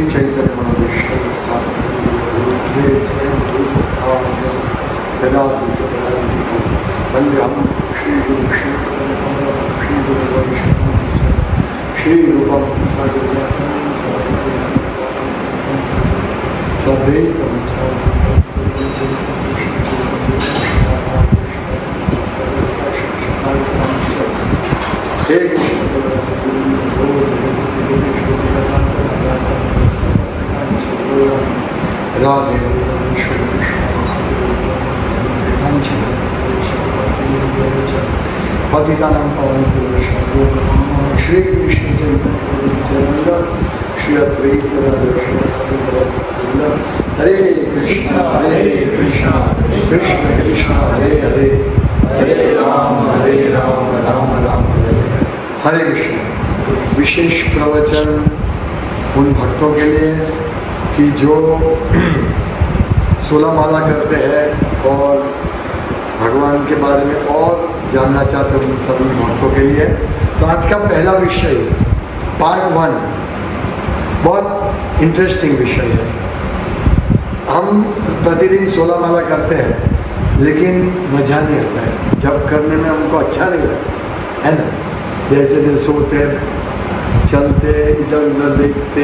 चैतन्य महाविष्णु स्थापन स्वयं वंद्यम श्री गुरु श्री गुरु वैष्णव श्री रूपम सदैतम हे राधे पतितानां पावनेभ्यो श्री कृष्ण चैतन्य श्री अद्वैत हरे कृष्ण कृष्ण कृष्ण हरे हरे हरे राम राम राम हरे कृष्ण। विशेष प्रवचन उन भक्तों के लिए कि जो 16 माला करते हैं और भगवान के बारे में और जानना चाहते हैं, उन सभी भक्तों के लिए। तो आज का पहला विषय पार्ट 1 बहुत इंटरेस्टिंग विषय है। हम प्रतिदिन 16 माला करते हैं लेकिन मजा नहीं आता है, जब करने में हमको अच्छा नहीं लगता है ना। जैसे जैसे सोते चलते इधर उधर देखते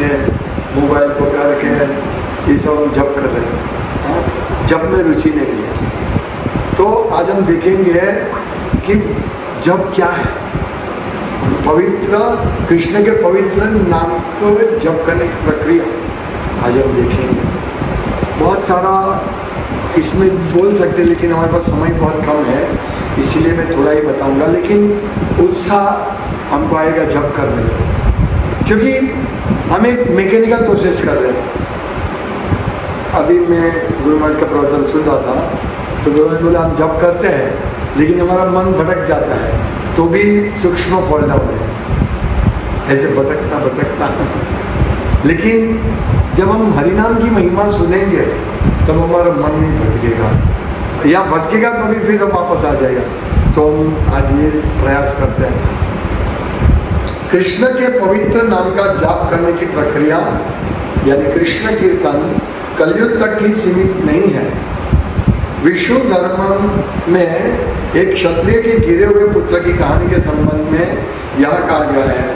मोबाइल को करके ये सब हम जब कर रहे हैं, जब में रुचि नहीं है। तो आज हम देखेंगे कि जब क्या है, पवित्र कृष्ण के पवित्र नाम को जप करने की प्रक्रिया आज हम देखेंगे। बहुत सारा इसमें बोल सकते लेकिन हमारे पास समय बहुत कम है, इसीलिए मैं थोड़ा ही बताऊंगा। लेकिन उत्साह हमको आएगा जप करने में, क्योंकि हम एक मैकेनिकल प्रोसेस कर रहे हैं। अभी मैं गुरु महाराज का प्रवचन सुन रहा था तो गुरु महाराज बोला हम जप करते हैं लेकिन हमारा मन भटक जाता है, तो भी सूक्ष्म फॉल डाउन है, ऐसे भटकता लेकिन जब हम हरिनाम की महिमा सुनेंगे तब हमारा मन नहीं भटकेगा, या भटकेगा तो भी फिर हम वापस आ जाएगा। तो हम आज ये प्रयास करते हैं। कृष्ण के पवित्र नाम का जाप करने की प्रक्रिया यानी कृष्ण कीर्तन कलयुग तक ही सीमित नहीं है। विष्णु धर्म में एक क्षत्रिय के गिरे हुए पुत्र की कहानी के संबंध में यह कहा गया है,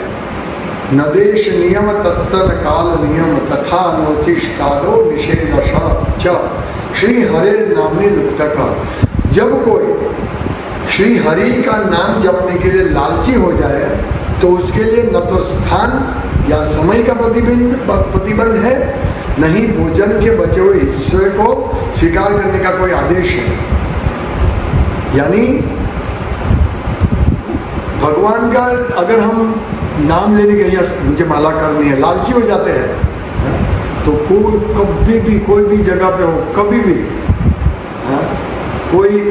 न देश नियम तत्र न काल नियम तथा नोचिष्टादो निषेध च श्री हरे नामनी लुप्तक। जब कोई श्री हरि का नाम जपने के लिए लालची हो जाए तो उसके लिए न तो स्थान या समय का प्रतिबंध है, न ही भोजन के बचे हुए हिस्से को स्वीकार करने का कोई आदेश है। यानी भगवान का अगर हम नाम लेने के लिए मुझे माला करनी है, लालची हो जाते हैं तो कभी भी कोई भी जगह पे हो, कभी भी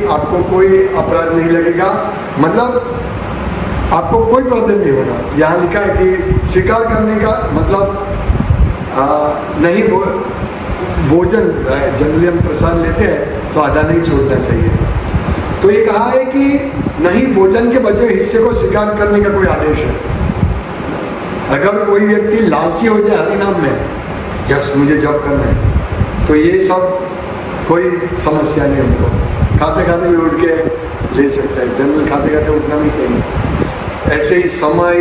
आपको कोई अपराध नहीं लगेगा, मतलब आपको कोई प्रॉब्लम नहीं होगा। यहाँ लिखा है कि स्वीकार करने का मतलब नहीं भोजन जनरली हम प्रसाद लेते हैं तो आधा नहीं छोड़ना चाहिए। तो ये कहा है कि नहीं भोजन के बचे हिस्से को स्वीकार करने का कोई आदेश है। अगर कोई व्यक्ति लालची हो जाए हरिनाम में, यस मुझे जप करना है, तो ये सब कोई समस्या नहीं, उनको खाते खाते भी उठ के ले सकता है। जनरल खाते खाते उठना नहीं चाहिए। ऐसे ही समय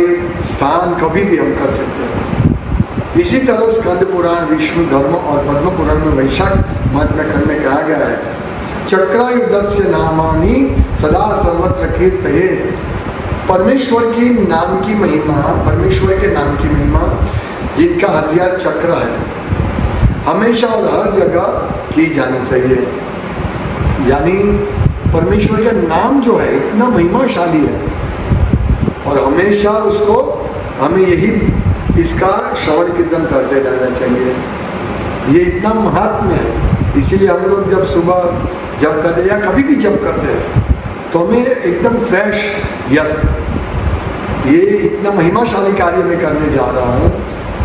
स्थान कभी भी हम कर सकते हैं। इसी तरह स्कंद पुराण, विष्णु धर्म और पद्म पुराण में वैशाख महात्म्य खंड में कहा गया है, चक्रायुधस्य नामानि सदा सर्वत्र कीर्तये। परमेश्वर की नाम की महिमा, परमेश्वर के नाम की महिमा जिनका हथियार चक्र है, हमेशा और हर जगह की जानी चाहिए। यानी परमेश्वर का नाम जो है इतना महिमाशाली है और हमेशा उसको हमें यही इसका श्रवण कीर्तन करते रहना चाहिए। ये इतना महात्म्य है, इसीलिए हम लोग जब सुबह जप करते हैं या कभी भी जप करते हैं तो हमें एकदम फ्रेश, यस ये इतना महिमाशाली कार्य मैं करने जा रहा हूँ,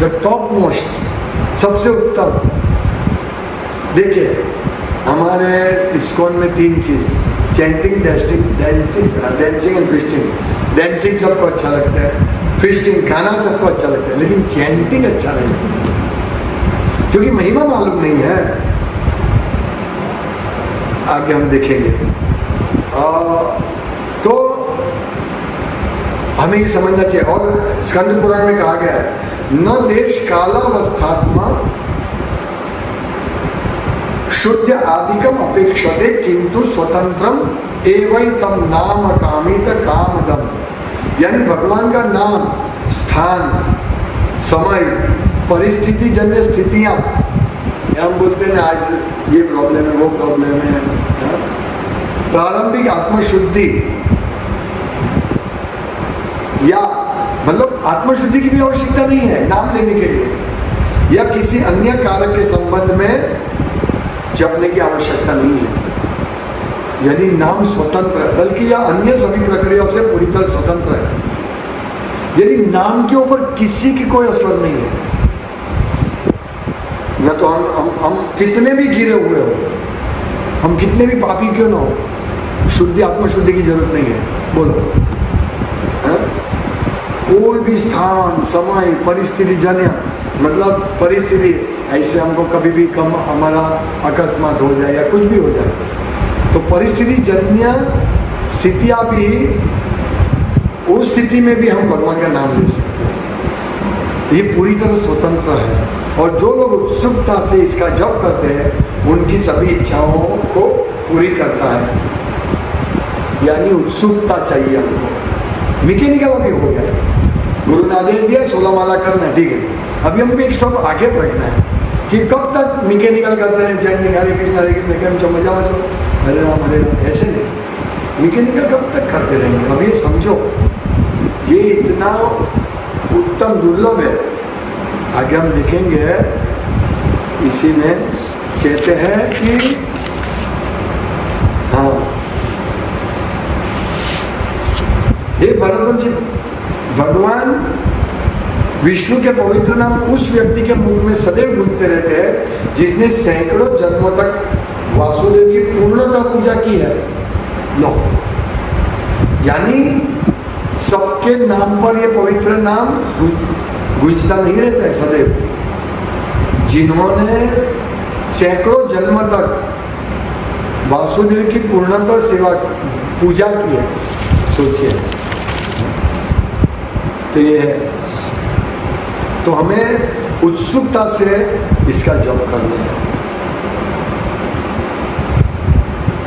द टॉप मोस्ट, सबसे उत्तम। देखिए हमारे इस्कॉन में 3 चीज, chanting, dancing and fisting. Dancing सबको अच्छा लगता है, फिस्टिंग खाना सबको अच्छा लगता है, लेकिन चैंटिंग अच्छा नहीं लगता। क्योंकि महिमा मालूम नहीं है। आगे हम देखेंगे। तो हमें ये समझना चाहिए। और स्कंद पुराण में कहा गया है, न देश कालावस्थात्मा शुद्ध आदिकम अपेक्षते किंतु स्वतंत्रम एवं नाम कामित कामदम। यानी भगवान का नाम, स्थान, समय, परिस्थिति जन्य स्थितियां, हम बोलते हैं ना आज ये प्रॉब्लम है, वो प्रॉब्लम है। प्रारंभिक आत्मशुद्धि या मतलब आत्मशुद्धि की भी आवश्यकता नहीं है नाम लेने के लिए, या किसी अन्य कारक के संबंध में जपने की आवश्यकता नहीं है। यदि नाम स्वतंत्र है, बल्कि यह अन्य सभी प्रक्रियाओं से पूरी तरह स्वतंत्र है। यदि नाम के ऊपर किसी की कोई असर नहीं है, न तो हम कितने भी गिरे हुए हो, हम कितने भी पापी क्यों ना हो, शुद्धि आत्मशुद्धि की जरूरत नहीं है। बोलो, कोई भी स्थान, समय, परिस्थिति जन्य, मतलब परिस्थिति ऐसे हमको कभी भी कम हमारा अकस्मात हो जाए या कुछ भी हो जाए, तो परिस्थिति जन्य स्थितियां भी, उस स्थिति में भी हम भगवान का नाम ले सकते हैं। ये पूरी तरह स्वतंत्र है। और जो लोग उत्सुकता से इसका जप करते हैं उनकी सभी इच्छाओं को पूरी करता है। यानी उत्सुकता चाहिए हमको। मैकेनिकल अभी हो गया, गुरु ने आदेश दिया 16 माला करना, ठीक है। अभी हमको एक स्टेप आगे बढ़ना है कि कब तक मैकेनिकल करते रहे, जय हरे कृष्ण मजा मचो, हरे राम, ऐसे नहीं। मैकेनिकल कब तक करते रहेंगे? अब ये समझो, ये इतना उत्तम दुर्लभ है। आगे हम देखेंगे, इसी में कहते हैं कि हाँ, हे भरतवंशी, भगवान विष्णु के पवित्र नाम उस व्यक्ति के मुख में सदैव गूंजते रहते हैं जिसने सैकड़ों जन्मों तक वासुदेव की पूर्णतः पूजा की है। लो, यानी सबके नाम पर ये पवित्र नाम गूंजता नहीं रहता है सदैव। जिन्होंने सैकड़ों जन्म तक वासुदेव की पूर्णतः सेवा पूजा की है, सोचिए। तो ये है, तो हमें उत्सुकता से इसका जप करना है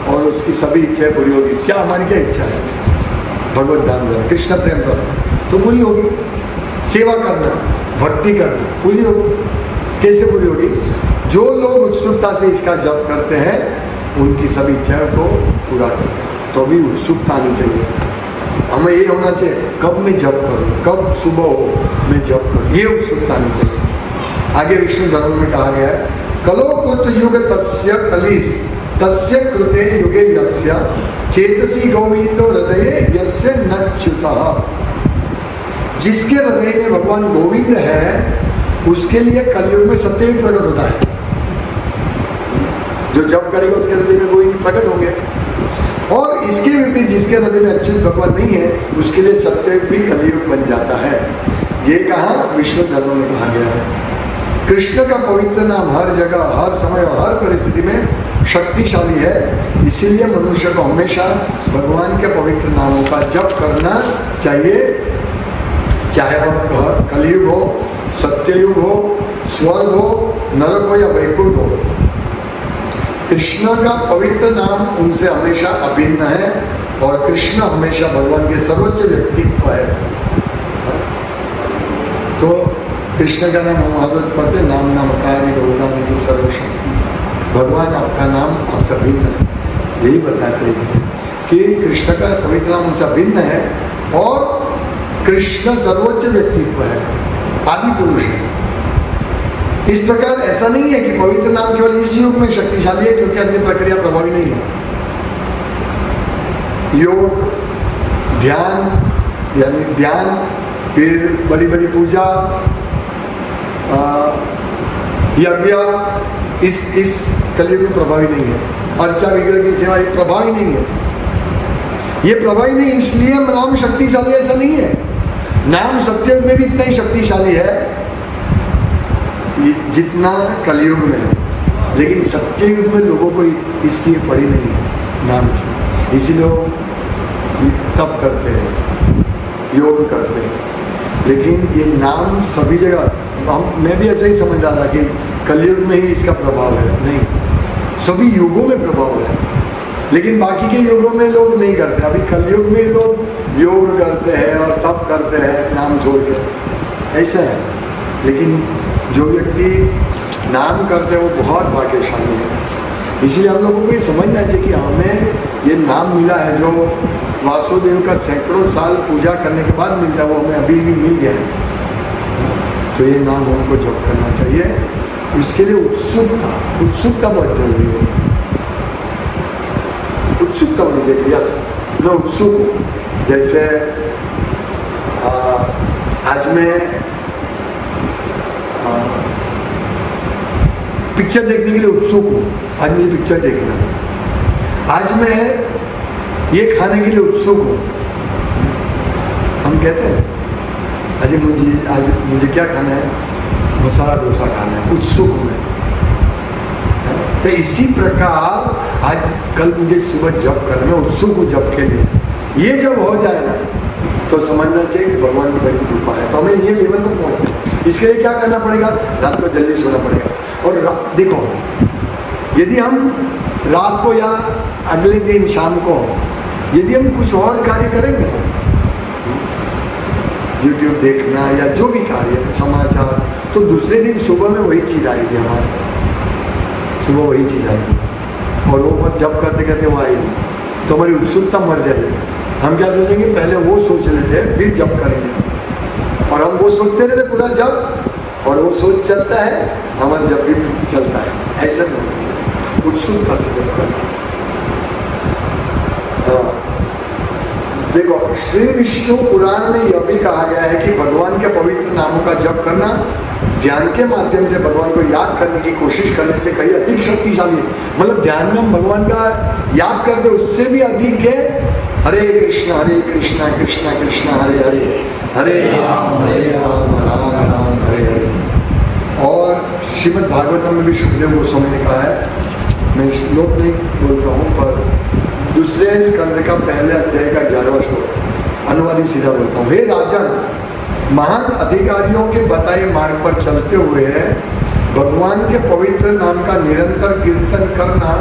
और उसकी सभी इच्छाएं पूरी होगी। क्या हमारी क्या इच्छा है? भगवत धाम जाना, कृष्ण प्रेम करना, तो पूरी होगी। सेवा करना, भक्ति करना, पूरी होगी। कैसे पूरी होगी? जो लोग उत्सुकता से इसका जप करते हैं उनकी सभी इच्छाओं को पूरा करते हैं। तो भी उत्सुकता आनी चाहिए हमें। ये होना चाहिए कब मैं जप करूं, कब सुबह हो मैं जप करूं, ये उत्सुकता आनी चाहिए। आगे विष्णु धर्म में कहा गया है, कलो कृत युग तस्य कलिस तस्य कृते युगे यस्य चेतसी गोविंदो हृदये यस्य नच्युतः। जिसके हृदय में भगवान गोविंद है उसके लिए कलयुग में सत्ययुग प्रकट होता है। जो जप करेगा उसके हृदय में गोविंद प्रकट होंगे। और इसके विपरीत जिसके हृदय में अच्युत भगवान नहीं है उसके लिए सत्ययुग भी कलयुग बन जाता है। ये कहा विष्णु धर्म में कहा गया है। कृष्ण का पवित्र नाम हर जगह, हर समय और हर परिस्थिति में शक्तिशाली है। इसीलिए मनुष्य को हमेशा भगवान के पवित्र नामों का जप करना चाहिए, चाहे वह कलयुग हो, सत्ययुग हो, स्वर्ग हो, नरक हो या वैकुंठ हो। कृष्ण का पवित्र नाम उनसे हमेशा अभिन्न है और कृष्ण हमेशा भगवान के सर्वोच्च व्यक्तित्व है। तो कृष्ण का नाम हम हर रोज पढ़ते, नाम नामकारी रोगा निधि सर्वशक्ति। भगवान आपका नाम आपसे भिन्न है, यही बताते हैं इसमें कि कृष्ण का पवित्र नाम उनसे भिन्न है और कृष्ण सर्वोच्च व्यक्तित्व है, आदि पुरुष है। इस प्रकार ऐसा नहीं है कि पवित्र नाम केवल इस युग में शक्तिशाली है क्योंकि अन्य प्रक्रिया प्रभावी नहीं है। योग, ध्यान, यानी ध्यान, फिर बड़ी बड़ी पूजा, यज्ञ इस कलयुग में प्रभावी नहीं है। अर्चा विग्रह की सेवा ये प्रभावी नहीं है। ये प्रभावी नहीं इसलिए नाम शक्तिशाली ऐसा नहीं है। नाम सत्ययुग में भी इतना ही शक्तिशाली है, जितना कलयुग में है, लेकिन सत्ययुग में लोगों को इसकी पड़ी नहीं है नाम की, इसलिए लोग तप करते हैं, योग करते हैं। लेकिन ये नाम सभी जगह, मैं भी ऐसा ही समझ रहा था कि कलयुग में ही इसका प्रभाव है, नहीं, सभी युगों में प्रभाव है, लेकिन बाकी के युगों में लोग नहीं करते। अभी कलयुग में लोग योग करते हैं और तप करते हैं नाम छोड़ के, ऐसा है। लेकिन जो व्यक्ति नाम करते हैं वो बहुत भाग्यशाली है। इसलिए हम लोगों को ये समझना चाहिए कि हमें ये नाम मिला है, जो वासुदेव का सैकड़ों साल पूजा करने के बाद मिलता है, वो हमें अभी भी मिल गया है। तो ये नाम हमको जप करना चाहिए। उसके लिए उत्सुकता बहुत जरूरी है। उत्सुकता होनी चाहिए। यस, मैं उत्सुक हूँ। जैसे आज मैं पिक्चर देखने के लिए उत्सुक हूँ, आज मुझे पिक्चर देखना है। आज मैं ये खाने के लिए उत्सुक हूँ। हम कहते हैं आज मुझे क्या खाना है, मसाला डोसा खाना है, उत्सुक हूँ मैं। तो इसी प्रकार आज कल मुझे सुबह जप करना, मैं उत्सुक हूँ जप के लिए। ये जब हो जाए ना तो समझना चाहिए कि भगवान की बड़ी कृपा है। तो हमें ये लेवल पर पहुंचना, इसके लिए क्या करना पड़ेगा, रात को जल्दी सोना पड़ेगा। और देखो, यदि हम रात को या अगले दिन शाम को यदि हम कुछ और कार्य करेंगे, यूट्यूब देखना या जो भी कार्य, समाचार, तो दूसरे दिन सुबह में वही चीज आएगी, हमारे सुबह वही चीज आएगी। और वो जब करते करते वो आएगी तो हमारी उत्सुकता मर जाएगी। हम क्या सोचेंगे, पहले वो सोच लेते हैं फिर जब करेंगे, और हम वो सोचते रहते पूरा जब, और वो सोच चलता है, हमारा जब भी चलता है। ऐसा नहीं होना चाहिए, उत्सुकता से जब करना। देखो, श्री विष्णु पुराण में यह भी कहा गया है कि भगवान के पवित्र नामों का जप करना ध्यान के माध्यम से भगवान को याद करने की कोशिश करने से कहीं अधिक शक्तिशाली है। मतलब ध्यान में हम भगवान का याद करते उससे भी अधिक है हरे कृष्णा कृष्णा कृष्णा हरे हरे, हरे राम राम राम हरे हरे। और श्रीमद् भागवतम में भी सुखदेव गोस्वामी ने कहा है, मैं श्लोक नहीं बोलता हूँ पर दूसरे स्कंद का पहले अध्याय का 11वां श्लोक अनुवादी सीधा बोलता हूँ। हे राजन, महान अधिकारियों के बताए मार्ग पर चलते हुए भगवान के पवित्र नाम का निरंतर कीर्तन करना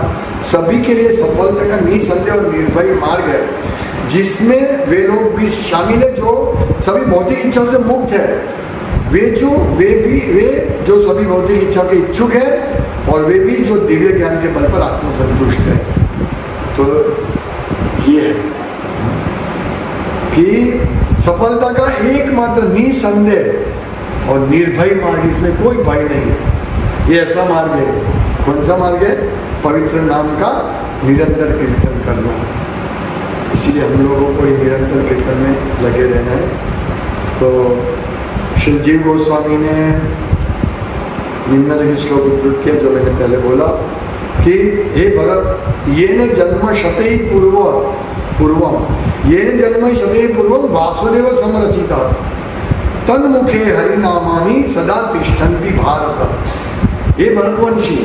सभी के लिए सफलता का निसंदेह और निर्भय मार्ग है, जिसमें वे लोग भी शामिल है जो सभी भौतिक इच्छा से मुक्त है, वे जो सभी भौतिक इच्छा के इच्छुक है, और वे भी जो दिव्य ज्ञान के बल पर आत्मसंतुष्ट है। तो ये है कि सफलता का एकमात्र निसंदेह और निर्भय मार्ग, इसमें कोई भय नहीं है। ये ऐसा मार्ग है। कौन सा मार्ग है? पवित्र नाम का निरंतर कीर्तन करना। इसीलिए हम लोगों को निरंतर कीर्तन में लगे रहना है। तो श्री जीव गोस्वामी ने निम्नलिखित श्लोक उद्धृत किया जो मैंने पहले बोला कि हे भरत, ये न जन्म शतै पूर्वम ये न जन्म शतै पूर्वम वासुदेव समरचिता तन्मुखे हरिनामानि सदा तिष्ठन्ति भारत। ये भरतवंशी,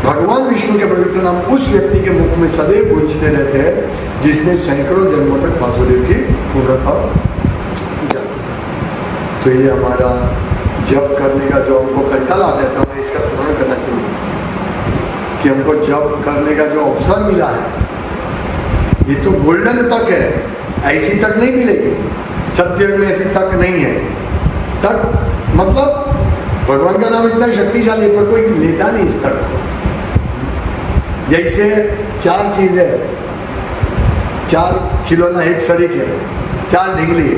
भगवान विष्णु के पवित्र नाम उस व्यक्ति के मुख में सदैव गूंजते रहते हैं जिसने सैकड़ों जन्मों तक वासुदेव की पूर्णता किया। तो ये हमारा जप करने का जो हमको कंटल आता है, तो हमें इसका स्मरण करना चाहिए कि हमको जप करने का जो अवसर मिला है, ये तो गोल्डन तक है, ऐसी तक नहीं मिलेगी। सत्ययुग में ऐसी तक नहीं है। तक मतलब भगवान का नाम इतना शक्तिशाली है पर कोई लेता नहीं इस तक को। जैसे 4 चीजें, 4 खिलौना एक शरीक है, 4 ढिंगली,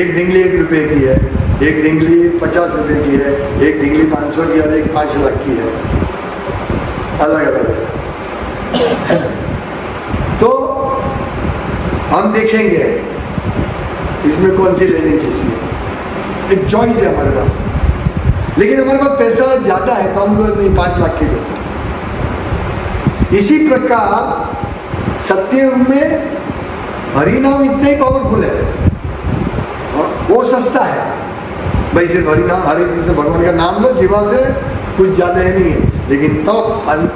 एक ढिंगली 1 रुपए की है, एक ढिंगली 50 रुपए की है, एक ढिंगली 500 की और एक 5 लाख की है, अलग अलग है। तो हम देखेंगे इसमें कौन सी लेनी चाहिए। एक चॉइस है हमारे पास, लेकिन हमारे पास पैसा ज्यादा है तो हम लोग नहीं 5 लाख की दो। इसी प्रकार सत्ययुग में हरिनाम इतना ही पावरफुल है, वो सस्ता है, भाई सिर्फ हरि नाम, हरे कृष्ण भगवान का नाम लो जीवा से, कुछ ज्यादा ही नहीं है। लेकिन तब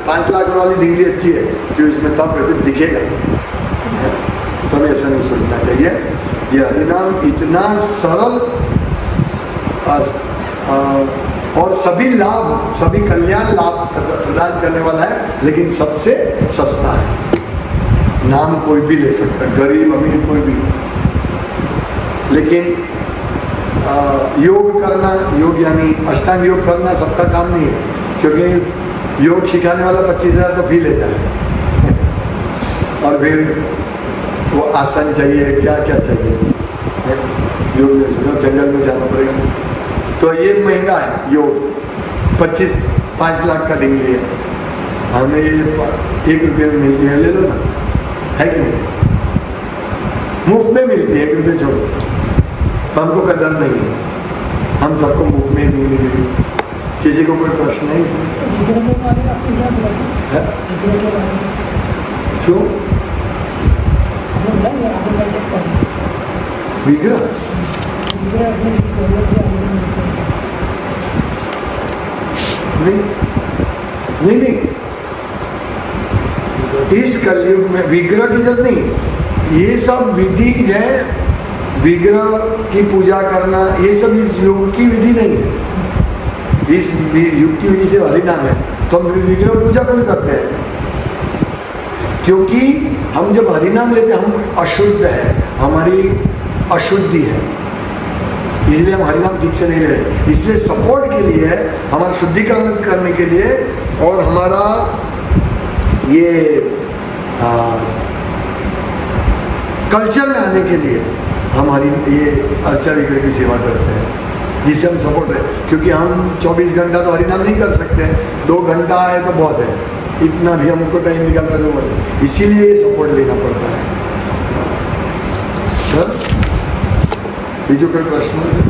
5 लाख वाली डिग्री अच्छी है कि उसमें तब कुछ दिखेगा। तो हमें ऐसा नहीं सोचना चाहिए। ये हरिनाम इतना सरल और सभी लाभ, सभी कल्याण लाभ प्रदान करने वाला है, लेकिन सबसे सस्ता है। नाम कोई भी ले सकता है, गरीब अमीर कोई भी। लेकिन योग करना, योग यानी अष्टांग योग करना सबका काम नहीं है, क्योंकि योग सिखाने वाला 25,000 तो फी लेता है और फिर वो आसन चाहिए, क्या क्या चाहिए। योग में सुनो जंगल में जाना पड़ेगा, तो ये महंगा है योग। 5 लाख का डिग्री है, हमें ये 1 रुपये में मिलती है, ले लो ना, है कि नहीं? मुफ्त में मिलती है, 1 रुपये छोड़ो। हमको कदर नहीं है, हम सबको मुफ्त में डिग्री मिली। किसी को कोई प्रश्न नहीं इसमें? क्यों विग्रह? नहीं, इस कलयुग में विग्रह की जरूरत नहीं। ये सब विधि है, विग्रह की पूजा करना, ये सब इस युग की विधि नहीं है। इस युग की विधि से हरिनाम है, तो हम विग्रह पूजा क्यों करते हैं? क्योंकि हम जब हरिनाम लेते हैं हम अशुद्ध है, हमारी अशुद्धि है, इसलिए हम हरिनाम ठीक से नहीं ले रहे। इसलिए सपोर्ट के लिए, हमारा शुद्धिकरण करने के लिए और हमारा ये कल्चर में आने के लिए हम ये अर्चा विग्रह की सेवा करते हैं, जिससे हम सपोर्ट है। क्योंकि हम 24 घंटा तो हरिनाम नहीं कर सकते, 2 घंटा है तो बहुत है, इतना भी हमको टाइम निकालना तो बहुत है, इसीलिए ये सपोर्ट लेना पड़ता है। सर बीजो कोई प्रश्न है?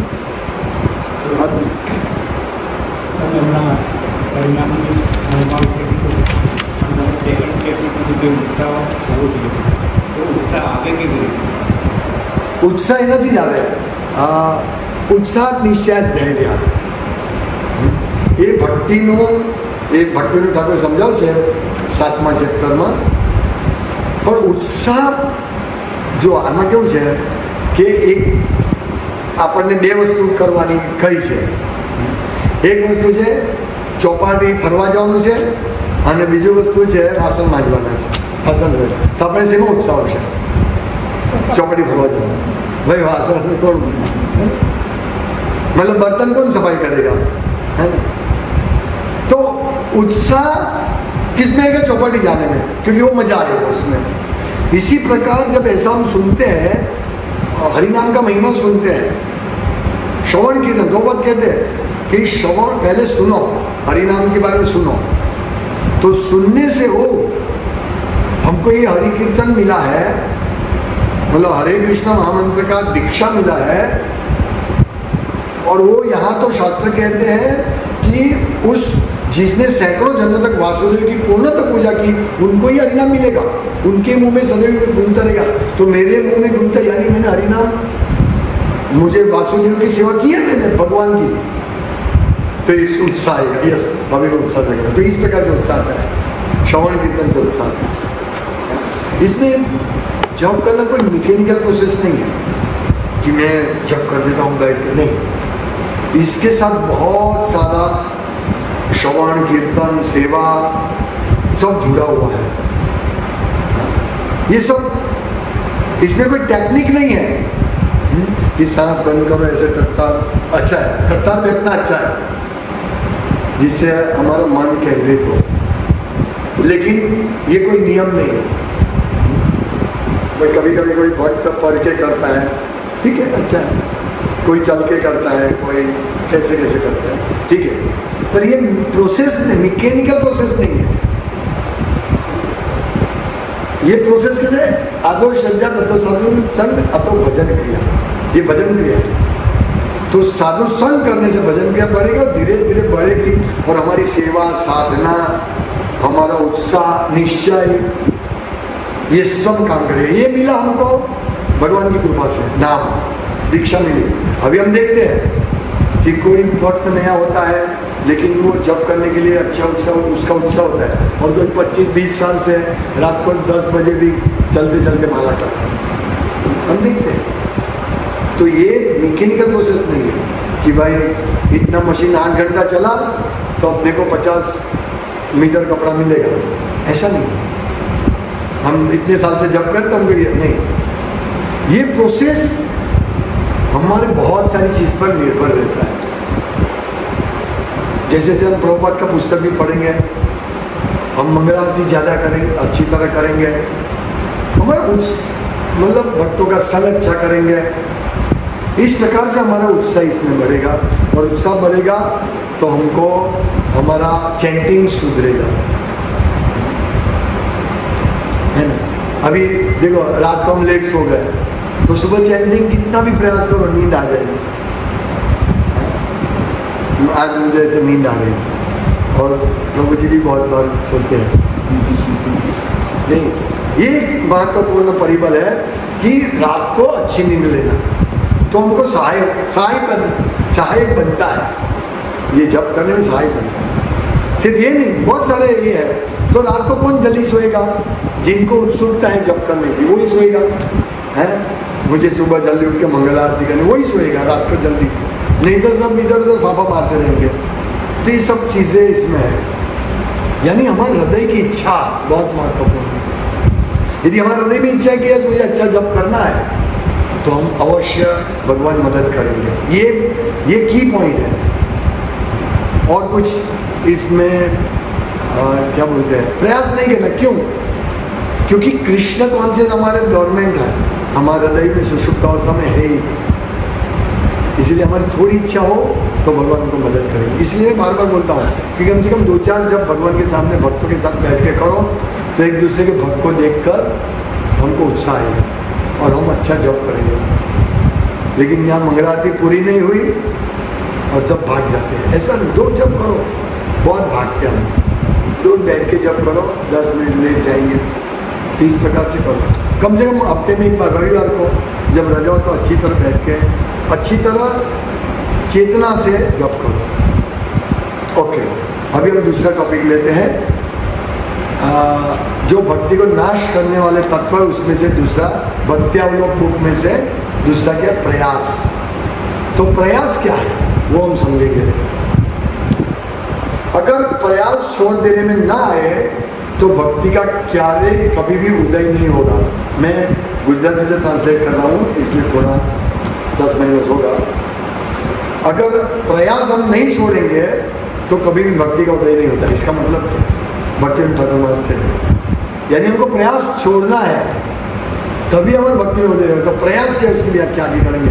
उत्साह નથી જ આવે, ઉત્સાહ નિશ્ચય ધૈર્ય એ ભક્તિનું ઠાકોર સમજાવશે 7મા ચેપ્ટરમાં। પણ ઉત્સાહ જો આમાં કેવું છે કે એક આપણને 2 વસ્તુ કરવાની કઈ છે। એક વસ્તુ છે ચોપાટી ફરવા જવાનું છે અને બીજી વસ્તુ છે વાસણ માંજવાના છે, વાસણ તો આપણે શેમાં ઉત્સાહ આવશે? चौपटी फरवा जाओ भाई, वासन कौन, मतलब बर्तन कौन सफाई करेगा, है ना? तो उत्साह किसमें है? चौपाटी जाने में, क्योंकि वो मजा आएगा उसमें। इसी प्रकार जब ऐसा हम सुनते हैं, हरिनाम का महिमा सुनते हैं, श्रवण कीर्तन 2 बात कहते हैं कि श्रवण पहले सुनो, हरिनाम के बारे में सुनो, तो सुनने से वो हमको ये हरि कीर्तन मिला है, मतलब हरे कृष्ण महामंत्र का दीक्षा मिला है। और वो यहाँ तो शास्त्र कहते हैं कि उस जिसने सैकड़ों जन्म तक वासुदेव की पूर्णतः पूजा की, उनको ही हरिनाम मिलेगा, उनके मुंह में सदैव घूमता रहेगा। तो मेरे मुंह में घूमता, यानी मैंने हरिनाम, मुझे वासुदेव की सेवा की है मैंने भगवान की, तो इस उत्साह आएगा, यस अभी को उत्साह रहेगा। तो इस प्रकार से उत्साह आता है, श्रवण कीर्तन से उत्साह आता है। इसमें जॉब करना कोई मैकेनिकल प्रोसेस नहीं है कि मैं जब कर देता हूँ बैठ के, नहीं। इसके साथ बहुत सारा श्रवण कीर्तन सेवा सब जुड़ा हुआ है। ये सब, इसमें कोई टेक्निक नहीं है कि सांस बंद करो ऐसे कट्टार, अच्छा है कट्टार बैठना अच्छा है जिससे हमारा मन केंद्रित हो, लेकिन ये कोई नियम नहीं है। कभी कभी कोई भक्त पढ़ के करता है, ठीक है, अच्छा है, कोई चल के करता है, कोई कैसे कैसे करता है, ठीक है, पर ये प्रोसेस नहीं, मैकेनिकल प्रोसेस नहीं है। ये प्रोसेस कैसे? आदो श्रद्धा तत्व साधु संग अतो भजन क्रिया, ये भजन क्रिया है। तो साधु संग करने से भजन क्रिया बढ़ेगा, धीरे धीरे बढ़ेगी, और हमारी सेवा साधना, हमारा उत्साह निश्चय, ये सब काम करेगा। ये मिला हमको भगवान की कृपा से, नाम दीक्षा मिली। अभी हम देखते हैं कि कोई वक्त नया होता है लेकिन वो जप करने के लिए अच्छा उसका उत्साह होता है, और कोई 25-20 साल से रात को 10 बजे भी चलते चलते माला करता है, हम देखते हैं। तो ये मैकेनिकल प्रोसेस नहीं है कि भाई इतना मशीन 8 घंटा चला तो अपने को 50 मीटर कपड़ा मिलेगा, ऐसा नहीं। हम इतने साल से जब करते हमको ये नहीं, ये प्रोसेस हमारे बहुत सारी चीज़ पर निर्भर रहता है। जैसे हम प्रभुपाद का पुस्तक भी पढ़ेंगे, हम मंगल आरती ज़्यादा करेंगे, अच्छी तरह करेंगे, हमारा मतलब भक्तों का संग अच्छा करेंगे, इस प्रकार से हमारा उत्साह इसमें बढ़ेगा, और उत्साह बढ़ेगा तो हमको हमारा चैंटिंग सुधरेगा, है ना। अभी देखो रात को हम लेट सो गए तो सुबह चैंटिंग कितना भी प्रयास करो नींद आ जाएगी। आज मुझे ऐसे नींद आ गई, और प्रभु जी भी बहुत बार सोते हैं। नहीं, ये एक महत्वपूर्ण परिबल है कि रात को अच्छी नींद लेना तो हमको सहायक बनता है, ये जप करने में सहायक बनता है। सिर्फ ये नहीं, बहुत सारे ये है। तो रात को कौन जल्दी सोएगा? जिनको उत्सुकता है जप करने की वही सोएगा, है। मुझे सुबह जल्दी उठ के मंगल आरती करनी, वही सोएगा रात को जल्दी, नहीं तो सब इधर उधर फाफा मारते रहेंगे। तो ये सब चीज़ें इसमें है, यानी हमारे हृदय की इच्छा बहुत महत्वपूर्ण है। यदि हमारे हृदय में इच्छा है कि मुझे अच्छा जप करना है तो हम अवश्य भगवान मदद करेंगे। ये की पॉइंट है, और कुछ इसमें क्या बोलते हैं, प्रयास नहीं करना। क्यों? क्योंकि कृष्ण कॉन्शियस हमारे गवर्नमेंट है, हमारे हृदय में सुषुप्त अवस्था में है ही, इसलिए हमारी थोड़ी इच्छा हो तो भगवान हमको मदद करेंगे। इसलिए मैं बार बार बोलता हूँ कि कम से कम 2-4 जब भगवान के सामने भक्तों के साथ बैठ के करो तो एक दूसरे के भक्त को देखकर हमको उत्साह आएगा और हम अच्छा जप करेंगे। लेकिन यहाँ मंगल आरती पूरी नहीं हुई और सब भाग जाते हैं, ऐसा नहीं। 2 जप करो, बहुत भागते हैं, 2 बैठ के जप करो, 10 मिनट लेट जाएंगे, 30 प्रकार से करो। कम से कम हफ्ते में एक बार रविवार को जब रजा हो तो अच्छी तरह बैठ के अच्छी तरह चेतना से जप करो। ओके, अभी हम दूसरा टॉपिक लेते हैं, जो भक्ति को नाश करने वाले तत्व, उसमें से दूसरा भक्त्यावलोक बुक में से दूसरा क्या? प्रयास। तो प्रयास क्या है वो हम समझेंगे। अगर प्रयास छोड़ देने में ना आए तो भक्ति का कार्य कभी भी उदय नहीं होगा। मैं गुजराती से ट्रांसलेट कर रहा हूँ, इसलिए थोड़ा 10 माइनस होगा। अगर प्रयास हम नहीं छोड़ेंगे तो कभी भी भक्ति का उदय नहीं होता। इसका मतलब भक्ति हम ठाकुर महाराज कहते हैं, यानी हमको प्रयास छोड़ना है तभी हमारे भक्ति में उदय होता। तो प्रयास क्या, उसकी व्याख्या आगे करेंगे।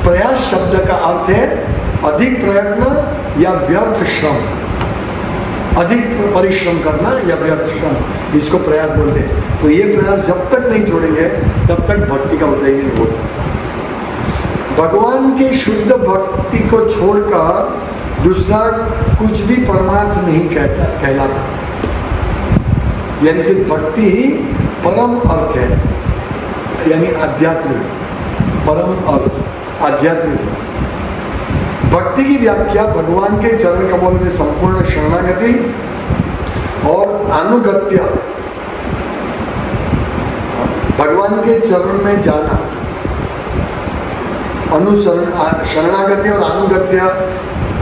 प्रयास शब्द का अर्थ है अधिक प्रयत्न या व्यर्थ श्रम, अधिक परिश्रम करना या व्यर्थ श्रम, इसको प्रयास बोलते हैं। तो ये प्रयास जब तक नहीं छोड़ेंगे तब तक भक्ति का उदय नहीं होगा। भगवान की शुद्ध भक्ति को छोड़कर दूसरा कुछ भी परमार्थ नहीं कहलाता। यानी सिर्फ भक्ति ही परम अर्थ है, यानी आध्यात्मिक परम अर्थ आध्यात्मिक। भक्ति की व्याख्या भगवान के चरण कमल में संपूर्ण शरणागति और अनुगत्य, भगवान के चरण में जाना, अनुसरण, शरणागति और अनुगत्य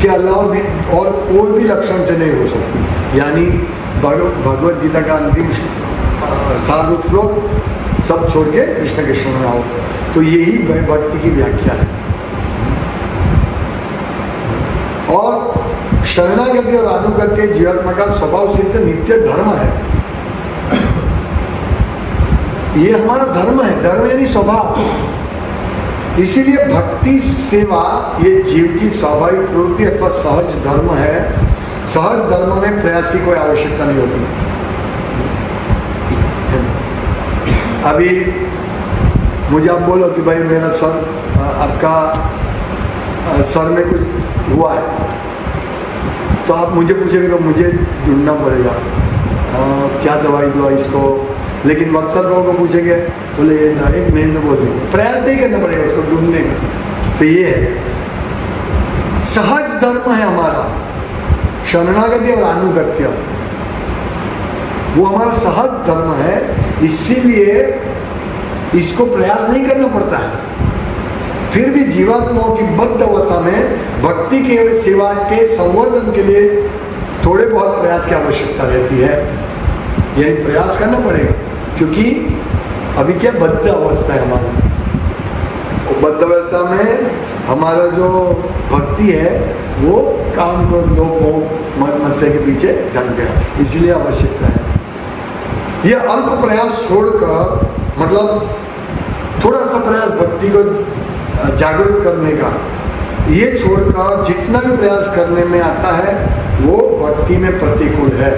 के अलावा भी और कोई भी लक्षण से नहीं हो सकती। यानी भगवत गीता का अंतिम सार रूप श्लोक, सब छोड़ के कृष्ण के शरण आओ, तो यही भक्ति की व्याख्या है। और शरणागति और अनुगत्य जीवात्मा का स्वभाव सिद्ध नित्य धर्म है। ये हमारा धर्म है, धर्म यानी स्वभाव। इसीलिए भक्ति सेवा ये जीव की स्वाभाविक प्रवृत्ति अथवा सहज धर्म है। सहज धर्म में प्रयास की कोई आवश्यकता नहीं होती। अभी मुझे आप बोलो कि भाई मेरा सर, आपका सर में कुछ हुआ है, तो आप मुझे पूछेंगे तो मुझे ढूंढना पड़ेगा क्या दवाई दो इसको। लेकिन मकसद लोगों को पूछेंगे, बोले ये 1 मिनट में बोल देंगे, प्रयास नहीं करना पड़ेगा उसको ढूंढने का। तो ये है सहज धर्म है हमारा, शरणागति और अनुगत्य, वो हमारा सहज धर्म है, इसीलिए इसको प्रयास नहीं करना पड़ता है। फिर भी जीवात्माओं की बद्ध अवस्था में भक्ति के सेवा के संवर्धन के लिए थोड़े बहुत प्रयास की आवश्यकता रहती है, यही प्रयास करना पड़ेगा, क्योंकि अभी क्या बद्ध अवस्था है हमारी। बद्ध अवस्था में हमारा जो भक्ति है वो काम को लोग मत मत्स्य के पीछे ढल गया, इसलिए आवश्यकता है ये अल्प प्रयास छोड़कर, मतलब थोड़ा सा प्रयास भक्ति को जागरूक करने का, ये छोड़कर जितना भी प्रयास करने में आता है वो भक्ति में प्रतिकूल है।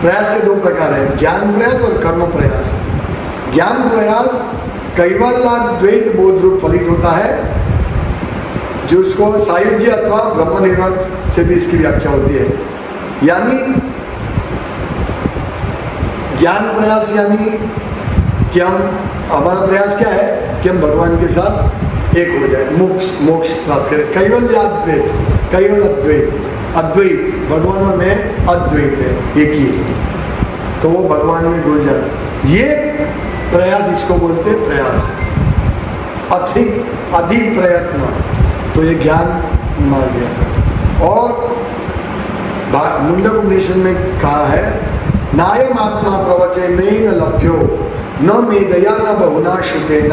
प्रयास के दो प्रकार है, ज्ञान प्रयास और कर्म प्रयास। ज्ञान प्रयास कैवल्याद्वैत बोध रूप फलित होता है, जो उसको सायुज्य अथवा ब्रह्म निर्वाण से भी इसकी व्याख्या होती है। यानी ज्ञान प्रयास यानी कि हमारा प्रयास क्या है कि हम भगवान के साथ एक हो जाए, मोक्ष प्राप्त करें। कैवल्याद्वैत, कैवल अद्वैत, अद्वैत भगवान में अद्वैत है, एक ही है, तो वो भगवान में घुल जाए, ये प्रयास इसको बोलते हैं प्रयास। अधिक प्रयत्न, तो ये ज्ञान मार्ग है। और मुंडक उपनिषद में कहा है, नायम आत्मा प्रवचे में न लभ्यो न मेदया न बहुना श्रुतेन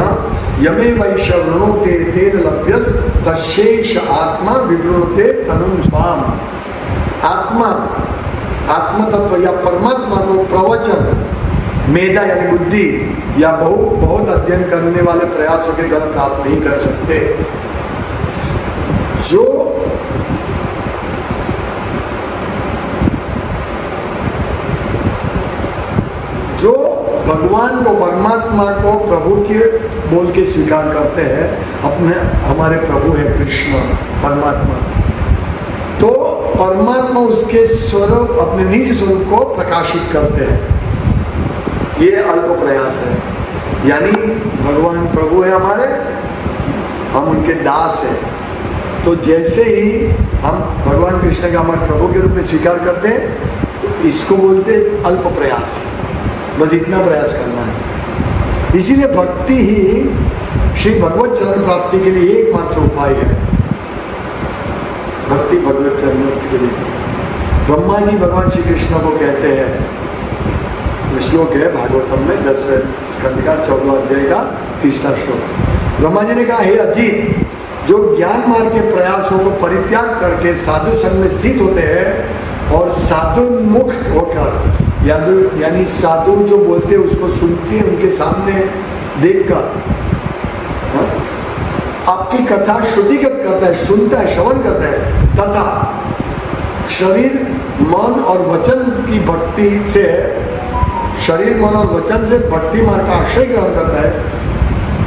यमे वैश्वृणोते तेन लभ्यस तशेष आत्मा विवृणोते तनुं स्वाम। आत्मा, आत्म तत्व या परमात्मा को प्रवचन, मेधा यानी बुद्धि या बहुत अध्ययन करने वाले प्रयासों के द्वारा प्राप्त नहीं कर सकते। जो भगवान को, परमात्मा को प्रभु के बोल के स्वीकार करते हैं, अपने हमारे प्रभु है कृष्ण परमात्मा, तो परमात्मा उसके स्वरूप, अपने निज स्वरूप को प्रकाशित करते हैं, ये अल्प प्रयास है। यानी भगवान प्रभु है हमारे, हम उनके दास हैं, तो जैसे ही हम भगवान कृष्ण का हमारे प्रभु के रूप में स्वीकार करते हैं, इसको बोलते अल्प प्रयास, बस इतना प्रयास करना है। इसीलिए भक्ति ही श्री भगवत चरण प्राप्ति के लिए एकमात्र उपाय है। भक्ति भगवत चरण प्राप्ति के लिए ब्रह्मा जी भगवान श्री कृष्ण को कहते हैं, श्लोक है भागवतम में 10वें स्कंद का 14वां अध्याय का 30वां श्लोक। ब्रह्मा जी ने कहा, हे अजीत, जो ज्ञान मार्ग के प्रयासों को परित्याग करके साधु संग में स्थित होते हैं और साधु मुक्त होकर, यानी साधु जो बोलते हैं उसको सुनते हैं, उनके सामने देखकर आपकी कथा श्रुतिगत करता है, सुनता है, श्रवण करता है, तथा शरीर मन और वचन की भक्ति से, शरीर मन और वचन से भक्ति मार्ग का आश्रय ग्रहण करता है,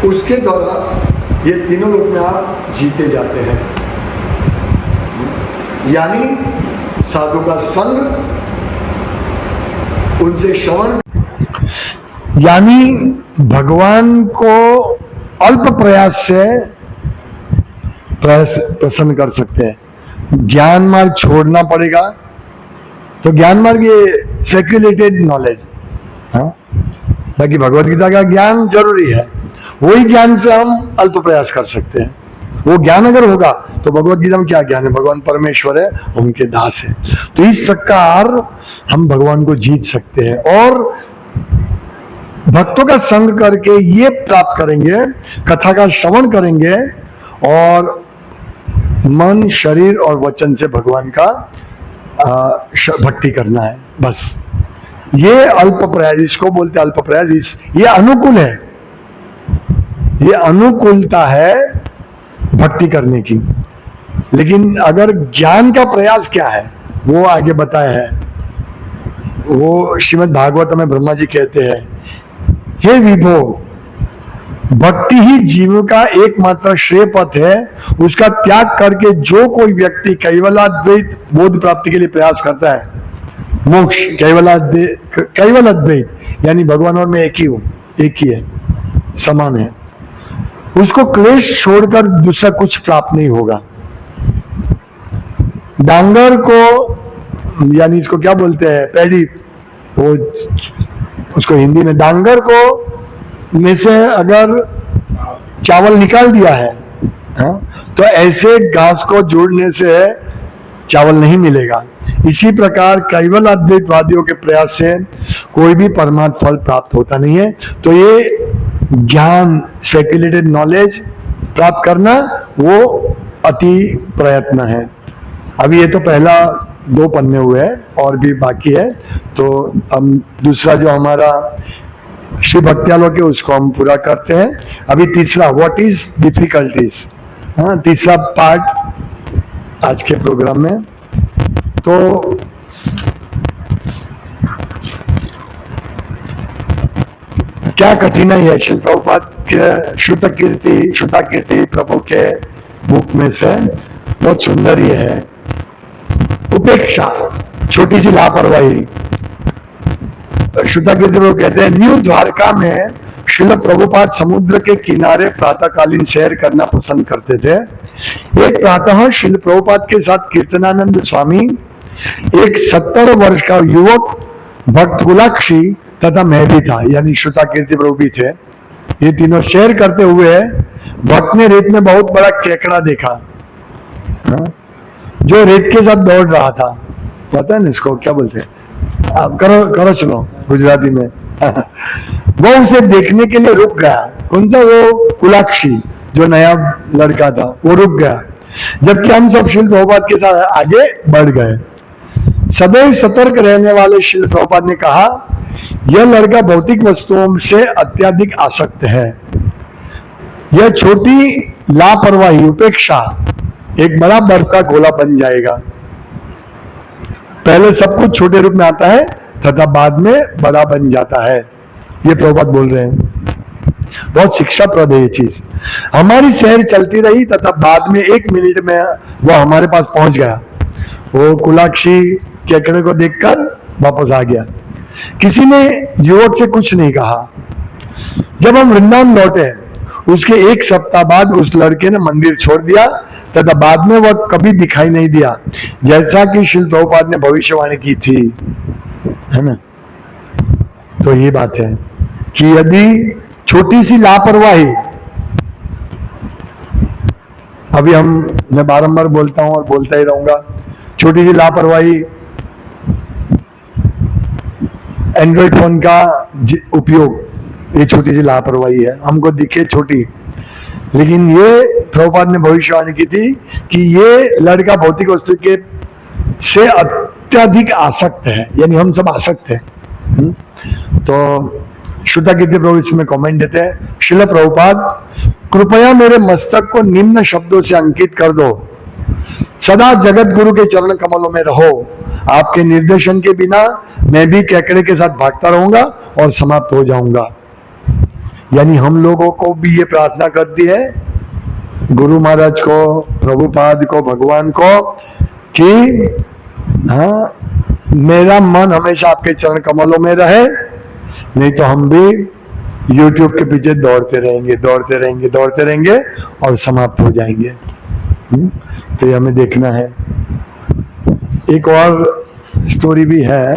उसके द्वारा ये तीनों लोक में आप जीते जाते हैं। यानी साधु का संग, उनसे श्रवण, यानी भगवान को अल्प प्रयास से प्रसन्न कर सकते हैं। ज्ञान मार्ग छोड़ना पड़ेगा, तो ज्ञान मार्ग ये स्पेक्युलेटेड नॉलेज, बाकी भगवत गीता का ज्ञान जरूरी है, वही ज्ञान से हम अल्प प्रयास कर सकते हैं। वो ज्ञान अगर होगा तो भगवत गीता में क्या ज्ञान है, भगवान परमेश्वर है, उनके दास है, तो इस प्रकार हम भगवान को जीत सकते हैं और भक्तों का संग करके ये प्राप्त करेंगे, कथा का श्रवण करेंगे और मन, शरीर और वचन से भगवान का भक्ति करना है, बस। ये अल्प प्रयास, इसको बोलते अल्प प्रयास, ये अनुकूल है, ये अनुकूलता है भक्ति करने की। लेकिन अगर ज्ञान का प्रयास क्या है वो आगे बताया है, वो श्रीमद् भागवत में ब्रह्मा जी कहते हैं, हे विभो, भक्ति ही जीव का एकमात्र श्रेय पथ है, उसका त्याग करके जो कोई व्यक्ति कैवलाद्वैत बोध प्राप्ति के लिए प्रयास करता है, मोक्ष, कैवल अद्वैत यानी भगवान और मैं एक ही हूं, एक ही है, समान है, उसको क्लेश छोड़कर दूसरा कुछ प्राप्त नहीं होगा। डांगर को, यानी इसको क्या बोलते हैं, पैडी, वो उसको हिंदी में डांगर को में से अगर चावल निकाल दिया है, हाँ, तो ऐसे घास को जोड़ने से चावल नहीं मिलेगा। इसी प्रकार केवल अद्वैतवादियों के प्रयास से कोई भी परमार्थ फल प्राप्त होता नहीं है। तो ये ज्ञान, स्पेक्युलेटेड नॉलेज प्राप्त करना वो अति प्रयत्न है। अभी ये तो पहला 2 पन्ने हुए हैं, और भी बाकी है। तो हम दूसरा जो हमारा श्री भक्त्यालोक है उसको हम पूरा करते हैं। अभी तीसरा, व्हाट इज डिफिकल्टीज, हाँ, तीसरा पार्ट आज के प्रोग्राम में। तो क्या कठिनाई है? श्री प्रभुपाद के श्रुताकीर्ति प्रभु के बुक में से बहुत सुंदर ये है, उपेक्षा, छोटी सी लापरवाही। श्रुताकीर्ति प्रभु कहते हैं, न्यू द्वारका में श्रील प्रभुपाद समुद्र के किनारे प्रातःकालीन सैर करना पसंद करते थे। एक प्रातः श्रील प्रभुपाद के साथ कीर्तनानंद स्वामी, एक 70 वर्ष का युवक भक्त कुलाक्षी तथा मैं भी था, यानी श्रुताकीर्ति प्रभु भी थे। ये तीनों शेयर करते हुए भक्त ने रेत में बहुत बड़ा केकड़ा देखा, हाँ, जो रेत के साथ दौड़ रहा था। पता है ना इसको क्या बोलते हैं? आप करो सुनो गुजराती में। वो उसे देखने के लिए रुक गया। कौन सा? वो कुलाक्षी जो नया लड़का था, वो रुक गया, जबकि हम सब श्रील प्रभुपाद के साथ आगे बढ़ गए। सदैव सतर्क रहने वाले श्रील प्रभुपाद ने कहा, यह लड़का भौतिक वस्तुओं से अत्यधिक आसक्त है। यह छोटी लापरवाही, उपेक्षा एक बड़ा बर्फ का गोला बन जाएगा। पहले सब कुछ छोटे रूप में आता है तथा बाद में बड़ा बन जाता है। ये प्रभुपाद बोल रहे हैं। बहुत शिक्षाप्रद है ये चीज। हमारी सैर चलती रही तथा बाद में 1 मिनट में वो हमारे पास पहुंच गया। वो कुलाक्षी केकड़े को देखकर वापस आ गया। किसी ने युवक से कुछ नहीं कहा। जब हम वृंदावन लौटे, उसके 1 सप्ताह बाद उस लड़के ने मंदिर छोड़ दिया तथा बाद में वह कभी दिखाई नहीं दिया, जैसा कि श्रील प्रभुपाद ने भविष्यवाणी की थी, है ना। तो ये बात है कि यदि छोटी सी लापरवाही, अभी मैं बारंबार बोलता हूं और बोलता ही रहूंगा, छोटी सी लापरवाही, एंड्रॉइड फोन का उपयोग, ये छोटी सी लापरवाही है। हमको दिखे छोटी, लेकिन ये प्रभुपाद ने भविष्यवाणी की थी कि ये लड़का भौतिक वस्तु के से अत्यधिक आसक्त है, यानी हम सब आसक्त हैं। तो श्रुताकीर्ति प्रभु इसमें कमेंट देते हैं, श्रील प्रभुपाद कृपया मेरे मस्तक को निम्न शब्दों से अंकित कर दो, सदा जगत गुरु के चरण कमलों में रहो। आपके निर्देशन के बिना मैं भी केकड़े के साथ भागता रहूंगा और समाप्त हो जाऊंगा। यानी हम लोगों को भी ये प्रार्थना करती है, गुरु महाराज को, प्रभुपाद को, भगवान को, कि हाँ, मेरा मन हमेशा आपके चरण कमलों में रहे, नहीं तो हम भी YouTube के पीछे दौड़ते रहेंगे और समाप्त हो जाएंगे। तो ये हमें देखना है। एक और स्टोरी भी है,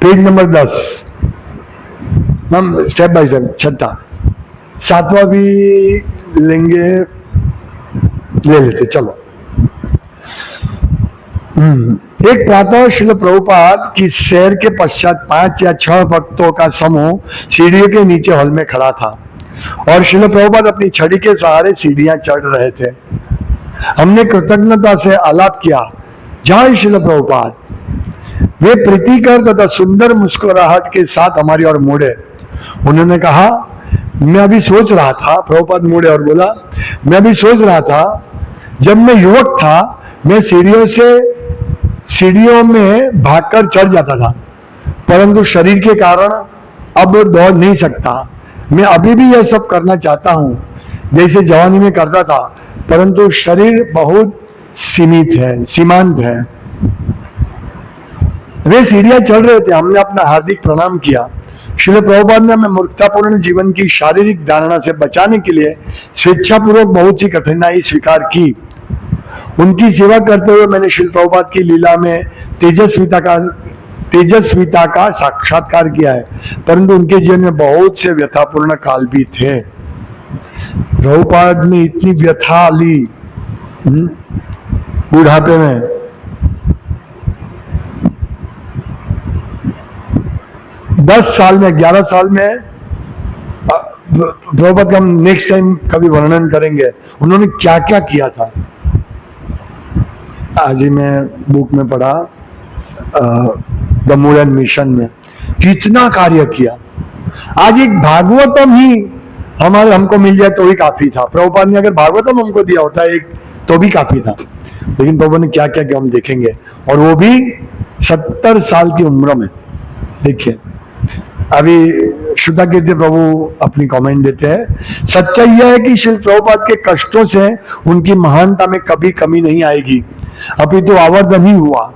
पेज नंबर 10, हम स्टेप बाय स्टेप, छठा 7वां भी ले लेते, चलो। एक प्रातः श्रील प्रभुपाद की सैर के पश्चात 5 या 6 भक्तों का समूह सीढ़ियों के नीचे हॉल में खड़ा था और श्रील प्रभुपाद अपनी छड़ी के सहारे सीढ़ियां चढ़ रहे थे। हमने कृतज्ञता से आलाप किया, जय श्रील प्रभुपाद। वे प्रीतिकर तथा सुंदर मुस्कुराहट के साथ हमारी ओर मुड़े। उन्होंने कहा, मैं अभी सोच रहा था, प्रभुपाद मुड़े और बोला, मैं अभी सोच रहा था, जब मैं युवक था मैं सीढ़ियों में भागकर चढ़ जाता था, परंतु शरीर के कारण अब दौड़ नहीं सकता। मैं अभी भी यह सब करना चाहता हूँ जैसे जवानी में करता था, परंतु शरीर बहुत सीमांत है। वे सीढ़ियां चढ़ रहे थे। हमने अपना हार्दिक प्रणाम किया। श्रील प्रभुपाद ने हमें मूर्खतापूर्ण जीवन की शारीरिक धारणा से बचाने के लिए स्वेच्छापूर्वक बहुत सी कठिनाई स्वीकार की। उनकी सेवा करते हुए मैंने श्रील प्रभुपाद की लीला में तेजस्विता का साक्षात्कार किया है, परंतु उनके जीवन में बहुत से व्यथापूर्ण काल भी थे। प्रभुपाद ने इतनी व्यथा ली बुढ़ापे में। दस साल में 11 साल में प्रभुपाद का हम नेक्स्ट टाइम कभी वर्णन करेंगे उन्होंने क्या क्या किया था। आज ही मैं बुक में पढ़ा द मूलन मिशन में कितना कार्य किया। आज एक भागवतम ही हमको मिल जाए तो ही काफी था। प्रभुपाद ने अगर भागवतम हमको दिया होता एक तो भी काफी था, लेकिन प्रभु ने क्या क्या किया हम देखेंगे, और वो भी 70 साल की उम्र में। देखिए अभी श्रुता कीर्ति प्रभु अपनी कमेंट देते हैं, सच्चाई यह है कि श्री प्रभुपाद के कष्टों से उनकी महानता में कभी कमी नहीं आएगी, अपितु आवर्धन ही हुआ।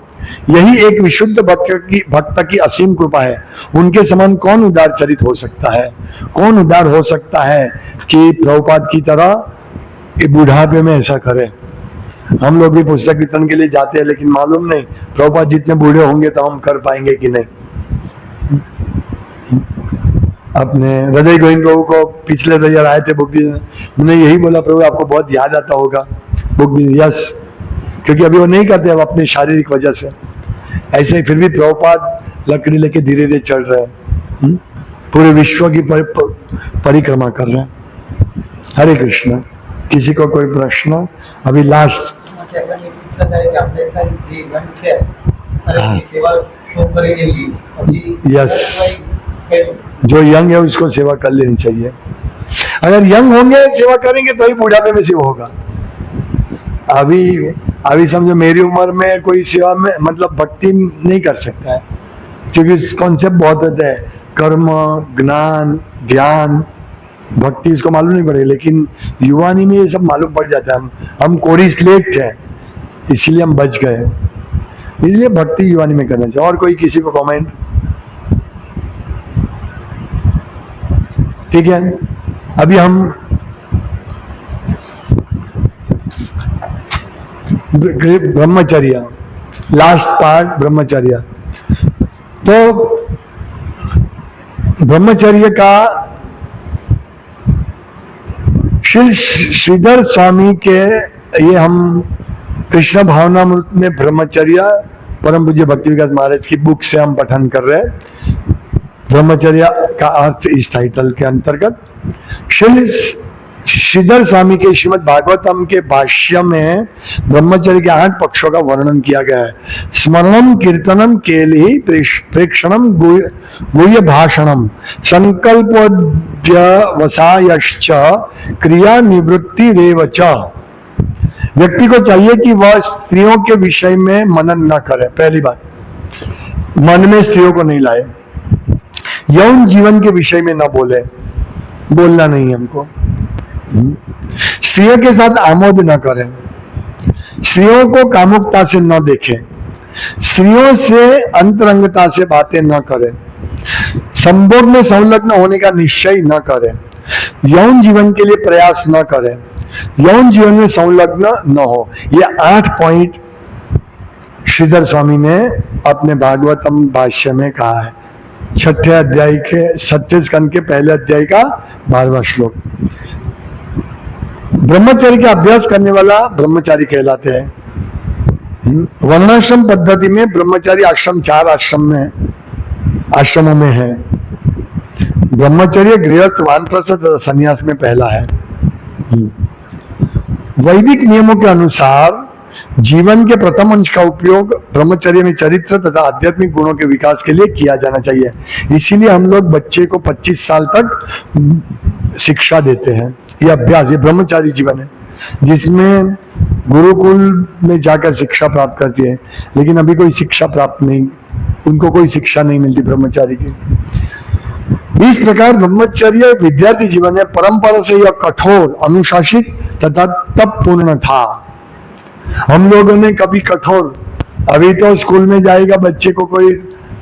यही एक विशुद्ध भक्त की असीम कृपा है। उनके समान कौन उदार चरित हो सकता है, कौन उदार हो सकता है कि प्रभुपाद की तरह बुढ़ापे में ऐसा करे। हम लोग भी पुस्तक कीर्तन के लिए जाते हैं, लेकिन मालूम नहीं प्रभुपाद जितने बूढ़े होंगे तो हम कर पाएंगे कि नहीं। अपने हृदय गोविंद प्रभु को पिछले रविवार आए थे बुक भी, मैंने यही बोला प्रभु आपको बहुत याद आता होगा बुक भी। यस, क्योंकि अभी वो नहीं करते अब अपनी शारीरिक वजह से। ऐसे ही फिर भी प्रभुपाद लकड़ी लेके धीरे धीरे चल रहे हैं, पूरे विश्व की परिक्रमा कर रहे हैं। हरे कृष्ण। किसी को कोई प्रश्न? अभी लास्ट यस, जो यंग है उसको सेवा कर लेनी चाहिए। अगर यंग होंगे सेवा करेंगे तो ही बुढ़ापे में सेवा होगा। अभी समझो मेरी उम्र में कोई सेवा में मतलब भक्ति नहीं कर सकता है, क्योंकि कॉन्सेप्ट बहुत होता है, कर्म, ज्ञान, ध्यान, भक्ति इसको मालूम नहीं पड़ेगा। लेकिन युवानी में ये सब मालूम पड़ जाता है। हम कोरी स्लेट है, इसीलिए हम बच गए। इसलिए भक्ति युवानी में करना चाहिए। और कोई किसी को कमेंट? ठीक है, अभी हम ब्रह्मचर्य, लास्ट पार्ट ब्रह्मचर्य। तो ब्रह्मचर्य का श्रीधर स्वामी के, ये हम कृष्ण भावनामृत में ब्रह्मचर्य परम पूज्य भक्ति विकास महाराज की बुक से हम पठन कर रहे हैं। ब्रह्मचर्य का अर्थ इस टाइटल के अंतर्गत श्रीधर स्वामी के श्रीमद् भागवतम के भाष्य में ब्रह्मचर्य के 8 पक्षों का वर्णन किया गया है। स्मरणम, कीर्तनम, केली, प्रेक्षणम, गुह्य भाषणम, संकल्पोद्यवसायश्च, क्रिया निवृत्ति रेवच। व्यक्ति को चाहिए कि वह स्त्रियों के विषय में मनन न करे। पहली बात, मन में स्त्रियों को नहीं लाए। यौन जीवन के विषय में न बोले, बोलना नहीं हमको। स्त्रियों के साथ आमोद न करें, स्त्रियों को कामुकता से न देखें, स्त्रियों से अंतरंगता से बातें न करें, संभोग में संलग्न होने का निश्चय न करें, यौन जीवन के लिए प्रयास न करें, यौन जीवन में संलग्न न हो। ये 8 पॉइंट श्रीधर स्वामी ने अपने भागवतम भाष्य में कहा है। 6ठे अध्याय के 36 स्कंद के पहले अध्याय का 12वां श्लोक। ब्रह्मचर्य का अभ्यास करने वाला ब्रह्मचारी कहलाते हैं। वर्णाश्रम पद्धति में ब्रह्मचारी आश्रम 4 आश्रमों में है। ब्रह्मचर्य, गृहस्थ, वानप्रस्थ तथा संन्यास में पहला है। वैदिक नियमों के अनुसार जीवन के प्रथम अंश का उपयोग ब्रह्मचर्य में चरित्र तथा आध्यात्मिक गुणों के विकास के लिए किया जाना चाहिए। इसीलिए हम लोग बच्चे को 25 साल तक शिक्षा देते हैं। ये अभ्यास, ये ब्रह्मचारी जीवन है, जिसमें गुरुकुल में जाकर शिक्षा प्राप्त करती है। लेकिन अभी कोई शिक्षा प्राप्त नहीं, उनको कोई शिक्षा नहीं मिलती ब्रह्मचारी की। इस प्रकार ब्रह्मचर्य विद्यार्थी जीवन है। परंपरा से यह कठोर, अनुशासित तथा तप पूर्ण था। हम लोगों ने कभी कठोर, अभी तो स्कूल में जाएगा बच्चे को कोई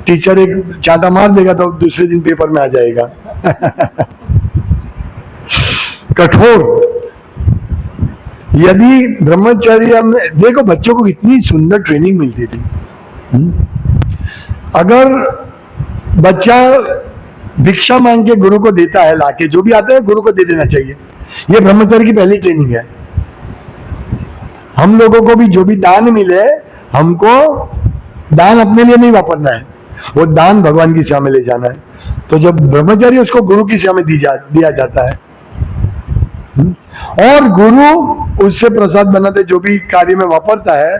टीचर एक चांटा मार देगा तो दूसरे दिन पेपर में आ जाएगा। कठोर। यदि ब्रह्मचर्य में देखो बच्चों को इतनी सुंदर ट्रेनिंग मिलती थी। अगर बच्चा भिक्षा मांग के गुरु को देता है, लाके जो भी आता है गुरु को दे देना चाहिए। ये ब्रह्मचर्य की पहली ट्रेनिंग है। हम लोगों को भी जो भी दान मिले, हमको दान अपने लिए नहीं वापरना है, वो दान भगवान की सेवा में ले जाना है। तो जब ब्रह्मचर्य उसको गुरु की सेवा में दिया जाता है, और गुरु उससे प्रसाद बनाते जो भी कार्य में वापरता है,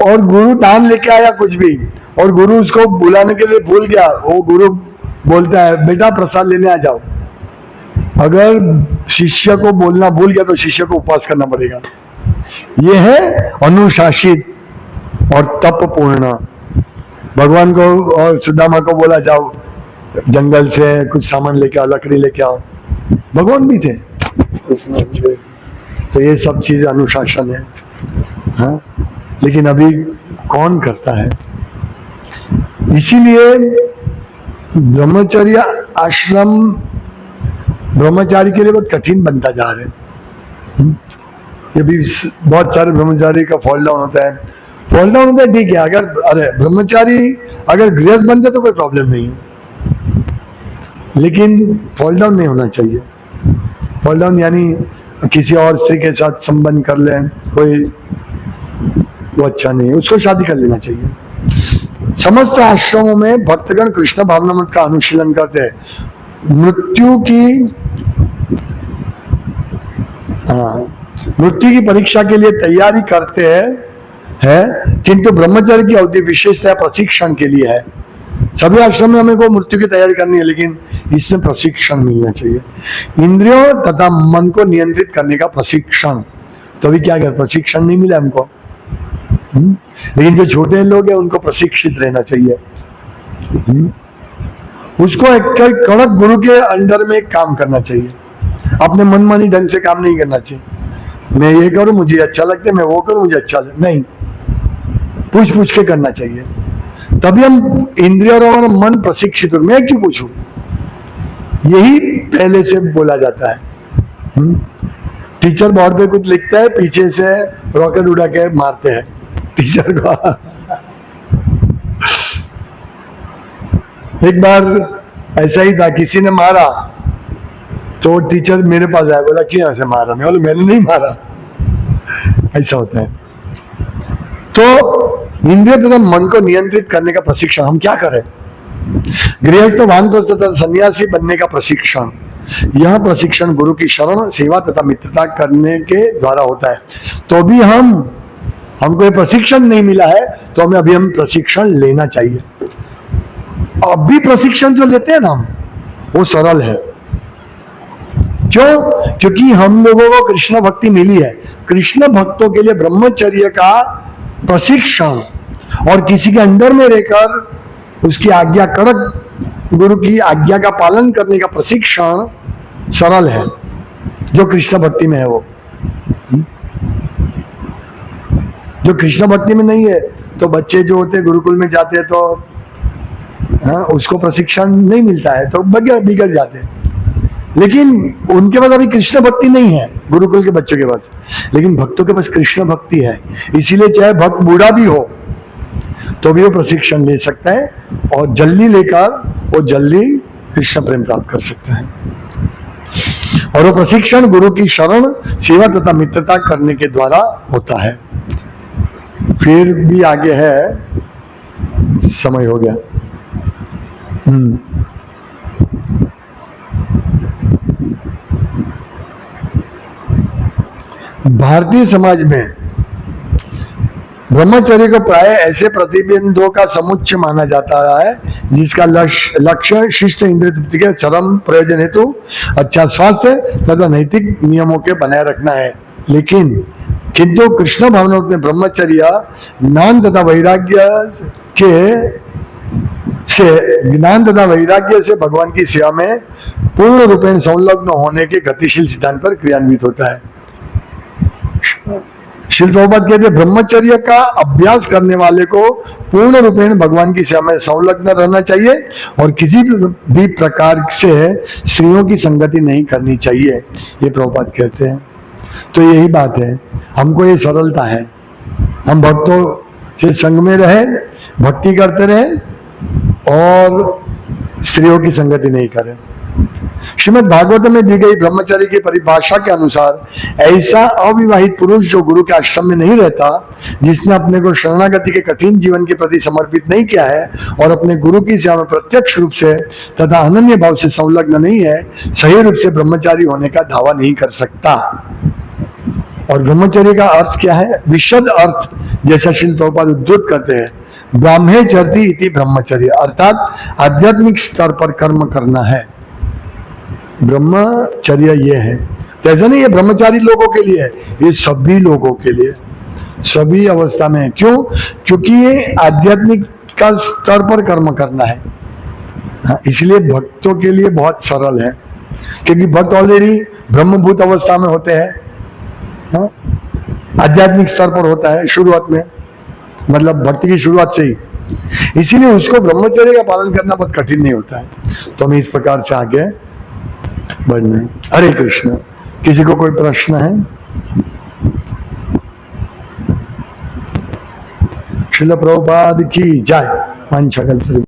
और गुरु दान लेके आया कुछ भी, और गुरु उसको बुलाने के लिए भूल गया, वो गुरु बोलता है बेटा प्रसाद लेने आ जाओ। अगर शिष्य को बोलना भूल गया तो शिष्य को उपवास करना पड़ेगा। यह है अनुशासित और तपपूर्ण। भगवान को और सुदामा को बोला जाओ जंगल से कुछ सामान लेके आओ, लकड़ी लेके आओ, भगवान भी थे इसमें। तो ये सब चीज अनुशासन है, हाँ? लेकिन अभी कौन करता है? इसीलिए ब्रह्मचर्य आश्रम ब्रह्मचारी के लिए बहुत कठिन बनता जा रहा है। ये भी बहुत सारे ब्रह्मचारी का फॉल डाउन होता है। फॉल डाउन होता है ठीक है, अगर अरे ब्रह्मचारी अगर गृहस्थ बनते तो कोई प्रॉब्लम नहीं है, लेकिन फॉल डाउन नहीं होना चाहिए। फॉल डाउन यानी किसी और स्त्री के साथ संबंध कर ले कोई, वो अच्छा नहीं है, उसको शादी कर लेना चाहिए। समस्त आश्रमों में भक्तगण कृष्ण भावनामृत का अनुशीलन करते हैं। मृत्यु की परीक्षा के लिए तैयारी करते हैं, किंतु ब्रह्मचर्य की अवधि विशेषतः प्रशिक्षण के लिए है। सभी आश्रम में हमें को मृत्यु की तैयारी करनी है, लेकिन इसमें प्रशिक्षण मिलना चाहिए। इंद्रियों तथा मन को नियंत्रित करने का प्रशिक्षण। तो अभी क्या कर प्रशिक्षण नहीं मिला हमको, लेकिन जो छोटे लोग हैं उनको प्रशिक्षित रहना चाहिए। उसको एक कड़क गुरु के अंडर में काम करना चाहिए। अपने मनमानी ढंग से काम नहीं करना चाहिए। मैं ये करूं मुझे अच्छा लगता है, मैं वो करूं मुझे अच्छा लगता नहीं, पूछ के करना चाहिए। तभी हम इंद्रिय और मन प्रशिक्षित हो। मैं क्यों पूछूं, यही पहले से बोला जाता है। टीचर बोर्ड पे कुछ लिखता है, पीछे से रॉकेट उड़ा के मारते हैं टीचर को। एक बार ऐसा ही था, किसी ने मारा तो टीचर मेरे पास आया, बोला क्यों ऐसे मारा? मैं बोला मैंने नहीं मारा। ऐसा होता है। तो इंद्रिय तथा मन को नियंत्रित करने का प्रशिक्षण हम क्या करें? गृहस्थ वानप्रस्थ तथा सन्यासी बनने का प्रशिक्षण। यह प्रशिक्षण गुरु की शरण सेवा तथा मित्रता करने के द्वारा होता है। तो भी हमको ये प्रशिक्षण नहीं मिला है, तो हमें अभी हम प्रशिक्षण लेना चाहिए। अभी प्रशिक्षण जो लेते हैं ना हम, वो सरल है। क्यों? क्योंकि हम लोगों को कृष्ण भक्ति मिली है। कृष्ण भक्तों के लिए ब्रह्मचर्य का प्रशिक्षण और किसी के अंडर में रहकर उसकी आज्ञा, कड़क गुरु की आज्ञा का पालन करने का प्रशिक्षण सरल है, जो कृष्ण भक्ति में है। वो जो कृष्ण भक्ति में नहीं है, तो बच्चे जो होते हैं गुरुकुल में जाते हैं तो उसको प्रशिक्षण नहीं मिलता है, तो बिगड़ जाते हैं। लेकिन उनके पास अभी कृष्ण भक्ति नहीं है, गुरुकुल के बच्चों के पास। लेकिन भक्तों के पास कृष्ण भक्ति है, इसीलिए चाहे भक्त बूढ़ा भी हो तो भी वो प्रशिक्षण ले सकता है, और जल्दी लेकर वो जल्दी कृष्ण प्रेम प्राप्त कर सकता है। और वो प्रशिक्षण गुरु की शरण सेवा तथा मित्रता करने के द्वारा होता है। फिर भी आगे है, समय हो गया। भारतीय समाज में ब्रह्मचर्य को प्राय ऐसे प्रतिबंधों का समुच्चय माना जाता है जिसका लक्ष्य शिष्ट इंद्रिय तृप्ति के चरम प्रयोजन हेतु अच्छा स्वास्थ्य तथा नैतिक नियमों के बनाए रखना है। लेकिन किंतु कृष्ण भावनामृत में ब्रह्मचर्य ज्ञान तथा वैराग्य से भगवान की सेवा में पूर्ण रूपेण संलग्न होने के गतिशील सिद्धांत पर क्रियान्वित होता है। श्रील प्रभुपाद कहते हैं ब्रह्मचर्य का अभ्यास करने वाले को पूर्ण रूपेण भगवान की सेवा में संलग्न रहना चाहिए और किसी भी प्रकार से स्त्रियों की संगति नहीं करनी चाहिए, ये प्रभुपाद कहते हैं। तो यही बात है, हमको ये सरलता है, हम भक्तों के संग में रहे, भक्ति करते रहे और स्त्रियों की संगति नहीं करें। श्रीमद् भागवत में दी गई ब्रह्मचर्य की परिभाषा के अनुसार ऐसा अविवाहित पुरुष जो गुरु के आश्रम में नहीं रहता, जिसने अपने को शरणागति के कठिन जीवन के प्रति समर्पित नहीं किया है और अपने गुरु की सेवा में प्रत्यक्ष रूप से तथा अनन्य भाव से संलग्न नहीं है, सही रूप से ब्रह्मचारी होने का दावा नहीं कर सकता। और ब्रह्मचर्य का अर्थ क्या है? विशद अर्थ जैसा श्रील प्रभुपाद उद्धृत करते हैं, ब्राह्मचर्य इति ब्रह्मचर्य, अर्थात आध्यात्मिक स्तर पर कर्म करना है। ब्रह्मचर्य ये है, तो ऐसा नहीं है ब्रह्मचारी लोगों के लिए, ये सभी लोगों के लिए, सभी अवस्था में। क्यों? क्योंकि ये आध्यात्मिक का स्तर पर कर्म करना है। हाँ, इसलिए भक्तों के लिए बहुत सरल है, क्योंकि भक्त ऑलरेडी ब्रह्मभूत अवस्था में होते हैं। हाँ, आध्यात्मिक स्तर पर होता है शुरुआत में, मतलब भक्ति की शुरुआत से ही, इसीलिए उसको ब्रह्मचर्य का पालन करना बहुत कठिन नहीं होता है। तो हमें इस प्रकार से आगे बढ़ना है। हरे कृष्ण। किसी को कोई प्रश्न है? श्रील प्रभुपाद की जय।